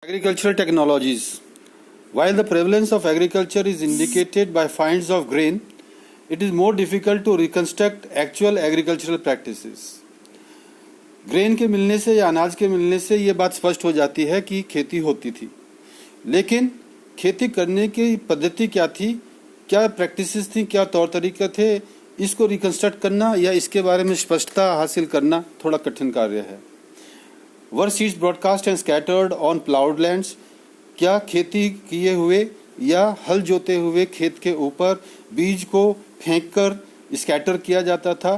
Agricultural technologies. While the prevalence of agriculture is indicated by finds of grain, it is more difficult to reconstruct actual agricultural practices. Grain के मिलने से या अनाज के मिलने से ये बात स्पष्ट हो जाती है कि खेती होती थी, लेकिन खेती करने की पद्धति क्या थी, क्या प्रैक्टिसेस थी, क्या तौर तरीके थे, इसको रिकंस्ट्रक्ट करना या इसके बारे में स्पष्टता हासिल करना थोड़ा कठिन कार्य है. Were seeds broadcast and scattered on ploughed lands, क्या खेती किए हुए या हल जोते हुए खेत के ऊपर बीज को फेंककर स्कैटर किया जाता था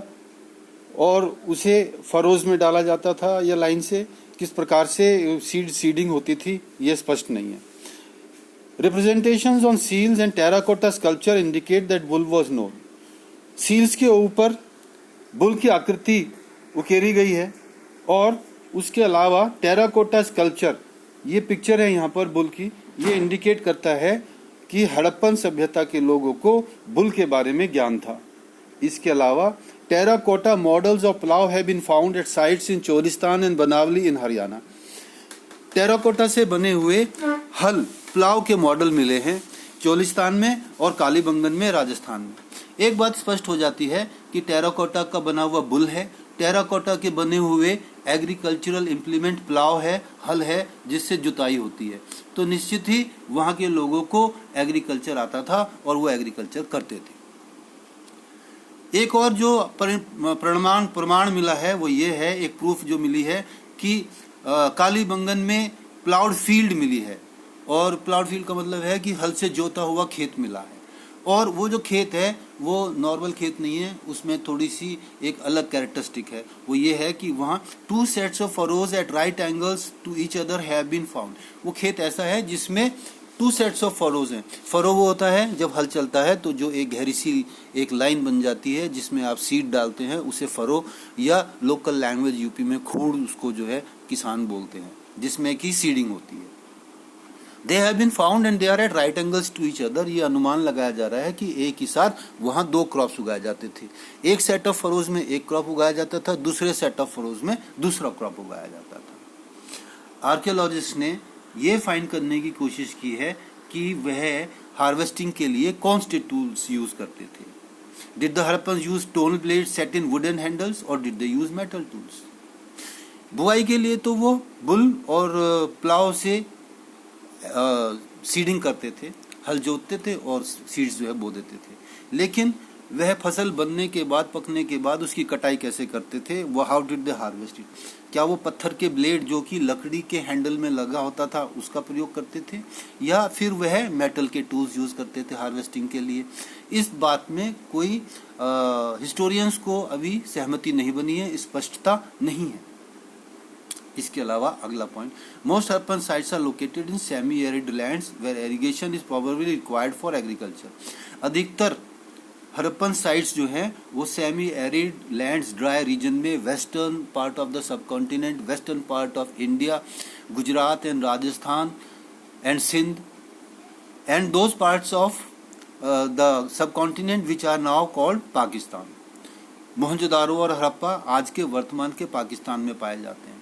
और उसे फरोज में डाला जाता था या लाइन से, किस प्रकार से सीडिंग होती थी, यह स्पष्ट नहीं है. Representations on seals and terracotta sculpture indicate that bull was known. Seals के ऊपर बुल की आकृति उकेरी गई है और उसके अलावा टेराकोटा स्कल्पचर, ये पिक्चर है यहाँ पर बुल की, ये इंडिकेट करता है कि हड़प्पन सभ्यता के लोगों को बुल के बारे में ज्ञान था. इसके अलावा terracotta models of plough have been found at sites in Cholistan and Banawali in Haryana. Terracotta से बने हुए हल प्लाव के मॉडल मिले हैं चोलिस्तान में और कालीबंगन में राजस्थान में. एक बात स्पष्ट हो जाती है कि टेराकोटा का बना हुआ बुल है, टेराकोटा के बने हुए एग्रीकल्चरल इम्प्लीमेंट प्लाव है, हल है जिससे जुताई होती है. तो निश्चित ही वहां के लोगों को एग्रीकल्चर आता था और वो एग्रीकल्चर करते थे. एक और जो प्रमाण मिला है वो ये है, एक प्रूफ जो मिली है कि कालीबंगन में प्लाउड फील्ड मिली है, और प्लाउड फील्ड का मतलब है कि हल से जोता हुआ खेत मिला है. और वो जो खेत है वो नॉर्मल खेत नहीं है, उसमें थोड़ी सी एक अलग कैरेक्टरिस्टिक है. वो ये है कि वहाँ 2 sets of furrows at right angles to each other have been found. वो खेत ऐसा है जिसमें 2 सेट्स ऑफ फरोज हैं. फरो वो होता है जब हल चलता है तो जो एक गहरी सी एक लाइन बन जाती है जिसमें आप सीड डालते हैं, उसे फरो या लोकल लैंग्वेज यूपी में खूड़ उसको जो है किसान बोलते हैं, जिसमें की सीडिंग होती है. They have been found and they are at right angles to each other. ये अनुमान लगाया जा रहा है कि एक ही साथ वहाँ 2 क्रॉप्स उगाए जाते थे. एक सेट ऑफ फरोज में एक क्रॉप उगाया जाता था, दूसरे सेट ऑफ फरोज में दूसरा क्रॉप उगाया जाता था. आर्कियोलॉजिस्ट ने ये फाइंड करने की कोशिश की है कि वह हार्वेस्टिंग के लिए कौन से टूल्स यूज करते थे. Did the Harappans use stone blades set in wooden handles or did they use metal tools? बुआई के लिए तो वो बुल और प्लाव से सीडिंग करते थे, हल जोतते थे और सीड्स जो है बो देते थे. लेकिन वह फसल बनने के बाद, पकने के बाद उसकी कटाई कैसे करते थे, वो how did they harvest it. क्या वो पत्थर के ब्लेड जो कि लकड़ी के हैंडल में लगा होता था उसका प्रयोग करते थे, या फिर वह मेटल के टूल्स यूज करते थे हार्वेस्टिंग के लिए. इस बात में कोई हिस्टोरियंस को अभी सहमति नहीं बनी है, स्पष्टता नहीं है. इसके अलावा अगला point, most Harappan sites are located in semi arid lands where irrigation is probably required for agriculture. अधिकतर हड़प्पन साइट्स जो हैं वो semi arid lands, dry region में, western part of the subcontinent, western part of India, Gujarat and Rajasthan and Sindh, and those parts of the subcontinent which are now called Pakistan. Mohenjodaro और हड़प्पा आज के वर्तमान के पाकिस्तान में पाए जाते हैं.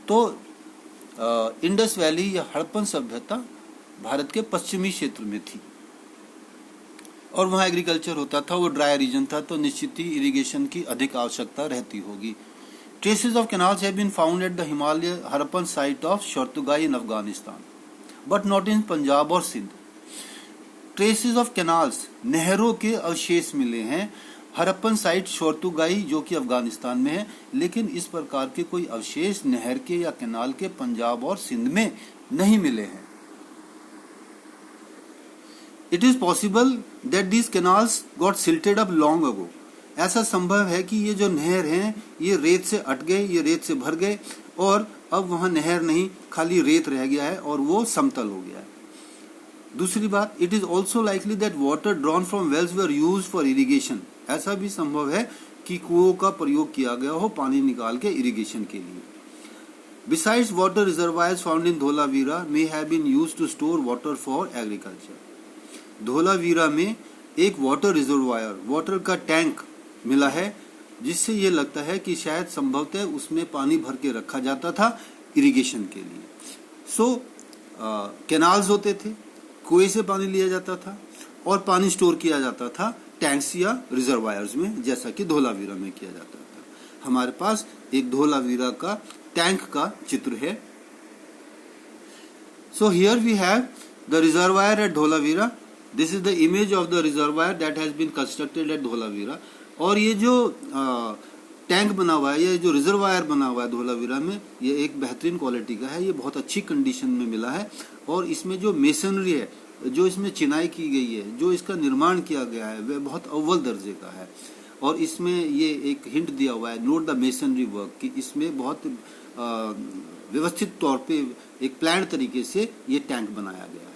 तो इंडस वैली या हड़प्पन सभ्यता भारत के पश्चिमी क्षेत्र में थी और वहाँ एग्रीकल्चर होता था. वो ड्राई रीजन था, तो निश्चित ही इरिगेशन की अधिक आवश्यकता रहती होगी. Traces of canals have been found at the Himalaya Harappan site of Shortughai in Afghanistan but not in Punjab और सिंध. ट्रेसेस ऑफ कैनाल्स, नहरों के अवशेष मिले हैं हड़प्पन साइट शोर्तुगाई जो कि अफगानिस्तान में है, लेकिन इस प्रकार के कोई अवशेष नहर के या कैनाल के पंजाब और सिंध में नहीं मिले हैं. It is possible that these canals got silted up long ago. ऐसा संभव है कि ये जो नहर हैं ये रेत से अट गए, ये रेत से भर गए और अब वहां नहर नहीं, खाली रेत रह गया है और वो समतल हो गया है. दूसरी बात, it is also likely that water drawn from wells were used for irrigation. ऐसा भी संभव है कि कुओं का प्रयोग किया गया हो पानी निकाल के इरिगेशन के लिए. Besides, water reservoirs found in Dholavira may have been used to store water for agriculture. Dholavira में एक वाटर रिजर्वायर, वाटर का टैंक मिला है, जिससे ये लगता है कि शायद संभवतः उसमें पानी भर के रखा जाता था इरिगेशन के लिए. सो कैनाल्स होते थे, कुएं से पानी लिया जाता था और पानी स्टोर किया जाता था टैंक्स या रिजर्वायर्स में, जैसा कि धोलावीरा में किया जाता था। हमारे पास एक धोलावीरा का टैंक का चित्र है। So here we have the reservoir at Dholavira. This is the image of the reservoir that has been constructed at Dholavira. और ये जो टैंक बना हुआ है, ये जो रिजर्वायर बना हुआ है धोलावीरा में, ये एक बेहतरीन क्वालिटी का है। ये बहुत अच्छी कंडीशन में मिला है और इसमें जो मेसनरी है, जो इसमें चिनाई की गई है, जो इसका निर्माण किया गया है, वह बहुत अव्वल दर्जे का है। और इसमें ये एक हिंट दिया हुआ है, नोट द मेसनरी वर्क, कि इसमें बहुत व्यवस्थित तौर पे एक प्लान तरीके से ये टैंक बनाया गया है।